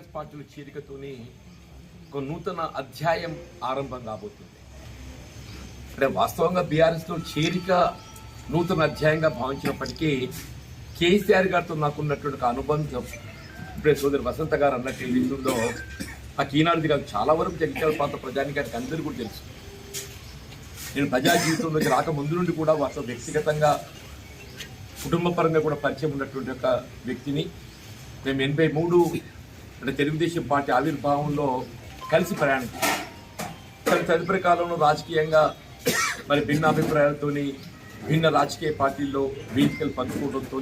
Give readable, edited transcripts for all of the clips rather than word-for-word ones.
కాంగ్రెస్ పార్టీలో చేరికతోని ఒక నూతన అధ్యాయం ఆరంభం కాబోతుంది. అంటే వాస్తవంగా బీఆర్ఎస్ లో చేరిక నూతన అధ్యాయంగా భావించినప్పటికీ కేసీఆర్ గారితో నాకున్నటువంటి ఒక అనుబంధం ఇప్పుడే సోదరి వసంత గారు అన్నట్టు ఏదైతుందో నాకు ఈనాడు కాదు, చాలా వరకు జగిత్యాల ప్రాంత ప్రజానికానికి అందరికీ కూడా తెలుసు. నేను ప్రజా జీవితంలోకి రాక ముందు నుండి కూడా వారితో వ్యక్తిగతంగా కుటుంబ పరంగా కూడా పరిచయం ఉన్నటువంటి ఒక వ్యక్తిని. మేము 83 అంటే తెలుగుదేశం పార్టీ ఆవిర్భావంలో కలిసి ప్రయాణించాం. తదుపరి కాలంలో రాజకీయంగా మరి భిన్న అభిప్రాయాలతో భిన్న రాజకీయ పార్టీల్లో వేదికలు పంచుకోవడంతో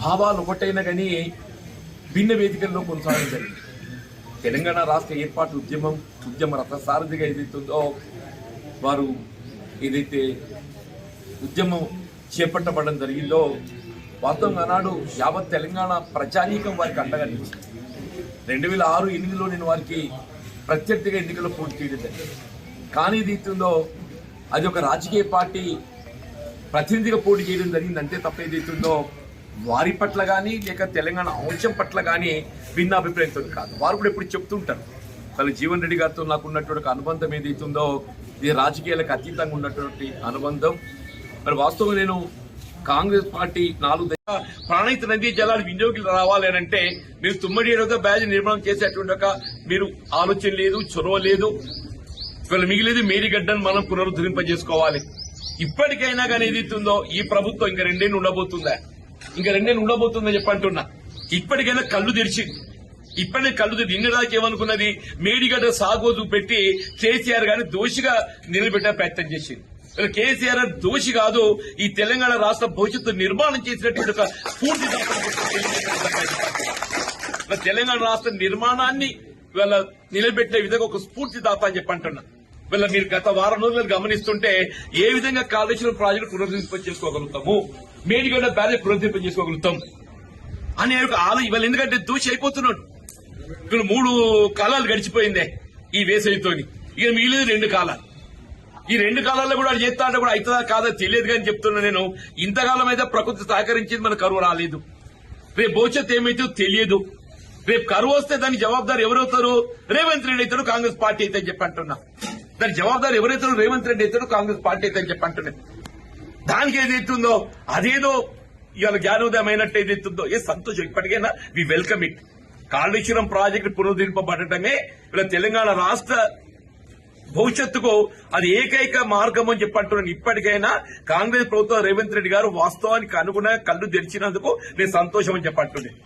భావాలు ఒకటైనా కానీ భిన్న వేదికల్లో కొనసాగడం జరిగింది. తెలంగాణ రాష్ట్ర ఏర్పాటు ఉద్యమ రథసారథిగా ఏదైతుందో వారు ఏదైతే ఉద్యమం చేపట్టబడడం జరిగిందో వాస్తవంగా ఆనాడు యావత్ తెలంగాణ ప్రజానీకం వారికి అండగా నిలిచింది. 2006-8లో నేను వారికి ప్రత్యర్థిగా ఎన్నికల్లో పోటీ చేయడం జరిగింది. కానీ ఏదైతుందో అది ఒక రాజకీయ పార్టీ ప్రతినిధిగా పోటీ చేయడం జరిగింది అంతే తప్ప ఏదైతుందో వారి పట్ల కానీ లేక తెలంగాణ అంశం పట్ల కానీ భిన్న అభిప్రాయంతో కాదు. వారు కూడా ఎప్పుడు చెప్తుంటారు వాళ్ళ జీవన్ రెడ్డి గారితో నాకు ఉన్నటువంటి అనుబంధం ఏదైతుందో ఇది రాజకీయాలకు అతీతంగా ఉన్నటువంటి అనుబంధం. మరి వాస్తవంగా నేను కాంగ్రెస్ పార్టీ 4 ప్రాణహిత నదీ జలాలు వినియోగులు రావాలి అని అంటే మీరు తుమ్మడి ఏడవగా బ్యాజ్ నిర్మాణం చేసేటువంటి ఒక మీరు ఆలోచన లేదు, చొరవ లేదు. ఇవాళ మిగిలేదు మేరీగడ్డను మనం పునరుద్ధరింపజేసుకోవాలి. ఇప్పటికైనా కానీ ఏదైతుందో ఈ ప్రభుత్వం ఇంకా 2 ఏళ్ళు ఉండబోతుందా, ఇంకా 2 ఏళ్ళు ఉండబోతుందని చెప్పంటున్నా. ఇప్పటికైనా కళ్ళు తెరిచింది. ఇప్పటికే కళ్ళు తెరిచి ఇన్ని దాకా ఏమనుకున్నది మేడిగడ్డ సాగోజు పెట్టి కేసీఆర్ గారిని దోషిగా నిలబెట్టే ప్రయత్నం చేసింది. కేసీఆర్ దోషి కాదు, ఈ తెలంగాణ రాష్ట్ర భవిష్యత్తు నిర్మాణం చేసినటువంటి ఒక స్ఫూర్తి తెలంగాణ రాష్ట్ర నిర్మాణాన్ని వీళ్ళ నిలబెట్టే విధంగా ఒక స్ఫూర్తిదాత అని చెప్పంటున్నా. వీళ్ళ మీరు గత వారం రోజులు గమనిస్తుంటే ఏ విధంగా కాళేశ్వరం ప్రాజెక్టు పునరుద్ధరింప చేసుకోగలుగుతాము, మేడిగడ్డ బ్యారేజ్ పునరుద్ధరింప చేసుకోగలుగుతాం అనే ఒక ఇవాళ ఎందుకంటే దోషి అయిపోతున్నాడు. ఇక్కడ 3 కాలాలు గడిచిపోయిందే ఈ వేసవితోని, ఇక మిగిలేదు 2 కాలాలు. ఈ 2 కాలాల్లో కూడా చేస్తా అంటే కూడా అవుతుందా కాదా తెలియదు కానీ చెప్తున్నా నేను. ఇంతకాలం అయితే ప్రకృతి సహకరించింది, మన కరువు రాలేదు. రేపు భవిష్యత్తు ఏమైతే తెలియదు. రేపు కరువు వస్తే దానికి జవాబుదారు ఎవరవుతారు? రేవంత్ రెడ్డి అవుతాడు, కాంగ్రెస్ పార్టీ అయితే చెప్పంటున్నా. దానికి జవాబుదారు ఎవరైతారు? రేవంత్ రెడ్డి అవుతాడు, కాంగ్రెస్ పార్టీ అయితే చెప్పంటున్నా. దానికి ఏదైతుందో అదేదో ఇవాళ జ్ఞానోదయం అయినట్టు ఏదైతుందో ఏ సంతోషం. ఇప్పటికైనా we welcome it. Kaleshwaram project పునరుద్ధరింపబడటమే ఇలా తెలంగాణ రాష్ట్ర భవిష్యత్తుకు అది ఏకైక మార్గం అని చెప్పంటున్నాను. ఇప్పటికైనా కాంగ్రెస్ ప్రభుత్వం రేవంత్ రెడ్డి గారు వాస్తవానికి అనుగుణంగా కళ్ళు తెరిచినందుకు నేను సంతోషం అని చెప్పంటున్నాను.